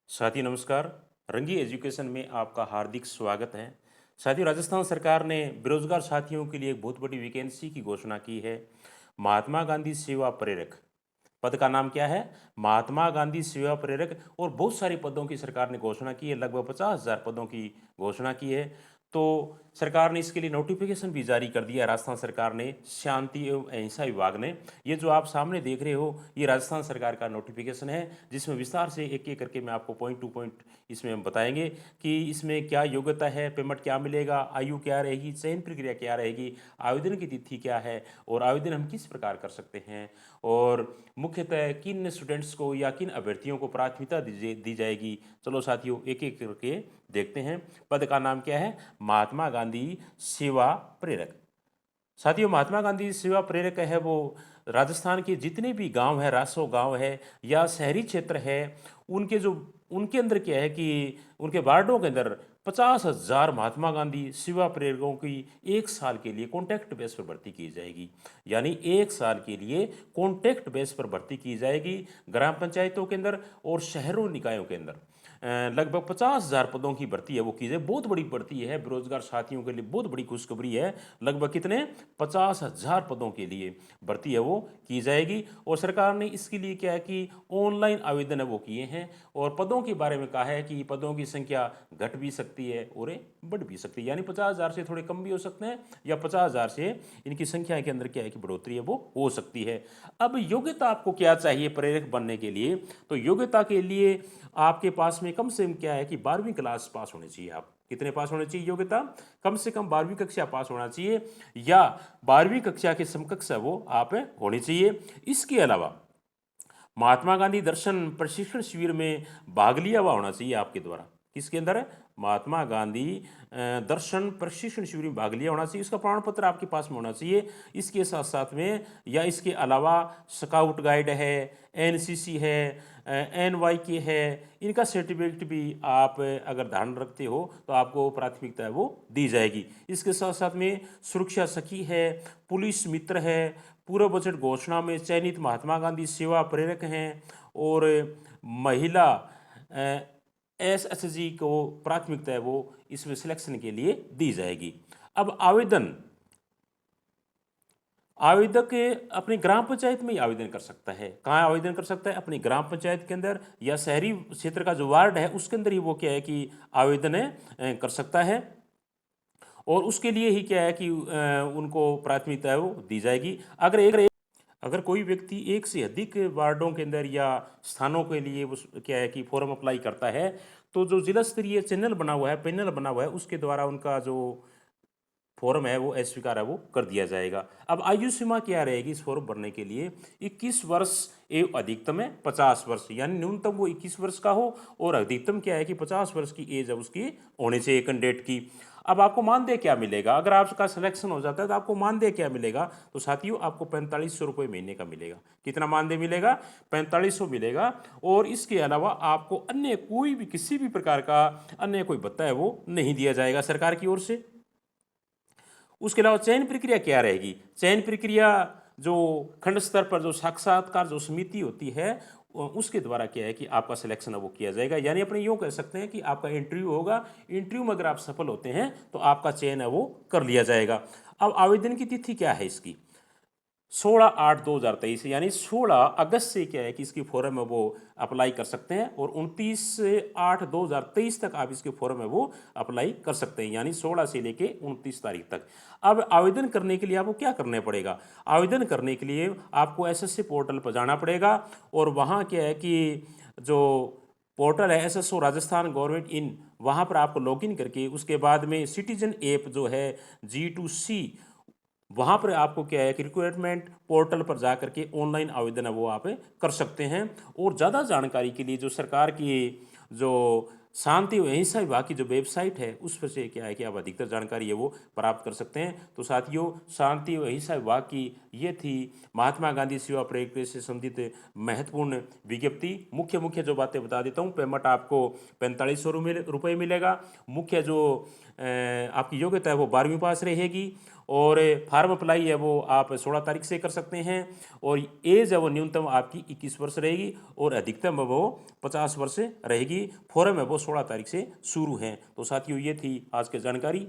साथी नमस्कार। रंगी एजुकेशन में आपका हार्दिक स्वागत है। साथियों, राजस्थान सरकार ने बेरोजगार साथियों के लिए एक बहुत बड़ी वैकेंसी की घोषणा की है। महात्मा गांधी सेवा प्रेरक पद का नाम क्या है? महात्मा गांधी सेवा प्रेरक। और बहुत सारे पदों की सरकार ने घोषणा की है, लगभग 50,000 पदों की घोषणा की है। तो सरकार ने इसके लिए नोटिफिकेशन भी जारी कर दिया। राजस्थान सरकार ने, शांति एवं अहिंसा विभाग ने। ये जो आप सामने देख रहे हो, ये राजस्थान सरकार का नोटिफिकेशन है, जिसमें विस्तार से एक एक करके मैं आपको पॉइंट टू पॉइंट इसमें हम बताएंगे कि इसमें क्या योग्यता है, पेमेंट क्या मिलेगा, आयु क्या रहेगी, चयन प्रक्रिया क्या रहेगी, आवेदन की तिथि क्या है और आवेदन हम किस प्रकार कर सकते हैं, और मुख्यतः किन स्टूडेंट्स को या किन अभ्यर्थियों को प्राथमिकता दी जाएगी। चलो साथियों, एक एक करके देखते हैं। पद का नाम क्या है? महात्मा गांधी सेवा प्रेरक। साथियों, महात्मा गांधी सेवा प्रेरक है वो राजस्थान के जितने भी गांव है, रासो गांव है या शहरी क्षेत्र है, उनके जो उनके अंदर क्या है कि उनके वार्डों के अंदर 50,000 महात्मा गांधी सेवा प्रेरकों की एक साल के लिए कॉन्ट्रैक्ट बेस पर भर्ती की जाएगी। यानी एक साल के लिए कॉन्ट्रैक्ट बेस पर भर्ती की जाएगी ग्राम पंचायतों के अंदर और शहरों निकायों के अंदर। लगभग 50,000 पदों की भर्ती है वो की जाए। बहुत बड़ी भर्ती है, बेरोजगार साथियों के लिए बहुत बड़ी खुशखबरी है। लगभग कितने? 50,000 पदों के लिए भर्ती है वो की जाएगी। और सरकार ने इसके लिए क्या है कि ऑनलाइन आवेदन है वो किए हैं। और पदों के बारे में कहा है कि पदों की संख्या घट भी सकती है और बढ़ भी सकती है। यानी 50,000 से थोड़े कम भी हो सकते हैं या 50,000 से इनकी संख्या के अंदर क्या है कि बढ़ोतरी है वो हो सकती है। अब योग्यता आपको क्या चाहिए प्रेरक बनने के लिए? तो योग्यता के लिए आपके पास में कम से कम क्या है कि 12वीं क्लास पास होनी चाहिए। आप कितने पास होने चाहिए योग्यता? कम से कम 12वीं कक्षा पास होना चाहिए या 12वीं कक्षा के समकक्ष है वो आप होनी चाहिए। इसके अलावा महात्मा गांधी दर्शन प्रशिक्षण शिविर में भाग लिया हुआ होना चाहिए आपके द्वारा। किसके अंदर है? महात्मा गांधी दर्शन प्रशिक्षण शिविर में भाग लिया होना चाहिए। इसका प्रमाण पत्र आपके पास में होना चाहिए। इसके साथ साथ में या इसके अलावा स्काउट गाइड है, एनसीसी है, एनवाईके है, इनका सर्टिफिकेट भी आप अगर धारण रखते हो तो आपको प्राथमिकता है वो दी जाएगी। इसके साथ साथ में सुरक्षा सखी है, पुलिस मित्र है, पूर्व बजट घोषणा में चयनित महात्मा गांधी सेवा प्रेरक हैं और महिला एसएचजी को प्राथमिकता है वो इसमें सिलेक्शन के लिए दी जाएगी। अब आवेदन, आवेदक अपनी ग्राम पंचायत में ही आवेदन कर सकता है। कहाँ आवेदन कर सकता है? अपनी ग्राम पंचायत के अंदर या शहरी क्षेत्र का जो वार्ड है उसके अंदर ही वो क्या है कि आवेदन कर सकता है। और उसके लिए ही क्या है कि उनको प्राथमिकता है वो दी जाएगी। अगर कोई व्यक्ति एक से अधिक वार्डों के अंदर या स्थानों के लिए उस क्या है कि फॉर्म अप्लाई करता है, तो जो जिला स्तरीय चैनल बना हुआ है, पैनल बना हुआ है, उसके द्वारा उनका जो फॉर्म है वो अस्वीकार है वो कर दिया जाएगा। अब आयु सीमा क्या रहेगी इस फॉर्म भरने के लिए? 21 वर्ष एवं अधिकतम है 50 वर्ष। यानी न्यूनतम वो 21 वर्ष का हो और अधिकतम क्या है कि 50 वर्ष की एज है उसकी होनी चाहिए कैंडिडेट की। अब आपको मानदेय क्या मिलेगा? अगर आपका सिलेक्शन हो जाता है तो आपको मानदेय क्या मिलेगा? तो साथियों, आपको 4500 रुपये महीने का मिलेगा। कितना मानदेय मिलेगा? 4500 मिलेगा। और इसके अलावा आपको अन्य कोई भी किसी भी प्रकार का अन्य कोई भत्ता है वो नहीं दिया जाएगा सरकार की ओर से। उसके अलावा चयन प्रक्रिया क्या रहेगी? चयन प्रक्रिया जो खंड स्तर पर जो साक्षात्कार जो समिति होती है उसके द्वारा क्या है कि आपका सिलेक्शन है वो किया जाएगा। यानी अपने यूँ कह सकते हैं कि आपका इंटरव्यू होगा, इंटरव्यू में अगर आप सफल होते हैं तो आपका चयन है वो कर लिया जाएगा। अब आवेदन की तिथि क्या है इसकी? 16/8/2023 यानी 16 अगस्त से क्या है कि इसकी फॉर्म है वो अप्लाई कर सकते हैं और 29/8/2023 तक आप इसके फॉर्म है वो अप्लाई कर सकते हैं। यानी 16 से लेके 29 तारीख तक। अब आवेदन करने के लिए आपको क्या करना पड़ेगा? आवेदन करने के लिए आपको एसएससी पोर्टल पर जाना पड़ेगा और वहाँ क्या है कि जो पोर्टल है एसएसओ राजस्थान गवर्नमेंट इन, वहाँ पर आपको लॉगिन करके उसके बाद में सिटीजन ऐप जो है G2C, वहाँ पर आपको क्या है कि रिक्वायरमेंट पोर्टल पर जा करके ऑनलाइन आवेदन है वो आप कर सकते हैं। और ज़्यादा जानकारी के लिए जो सरकार की जो शांति व अहिंसा विभाग की जो वेबसाइट है उस पर से क्या है कि आप अधिकतर जानकारी है वो प्राप्त कर सकते हैं। तो साथियों, शांति व अहिंसा विभाग की ये थी महात्मा गांधी सेवा प्रेरक से संबंधित महत्वपूर्ण विज्ञप्ति। मुख्य मुख्य जो बातें बता देता हूँ। पेमेंट आपको 4500 रुपये मिलेगा। मुख्य जो आपकी योग्यता है वो 12वीं पास रहेगी और फार्म अप्लाई है वो आप 16 तारीख से कर सकते हैं, और एज है वो न्यूनतम आपकी 21 वर्ष रहेगी और अधिकतम है वो 50 वर्ष रहेगी। फॉर्म है वो 16 तारीख से शुरू हैं। तो साथियों, ये थी आज की जानकारी।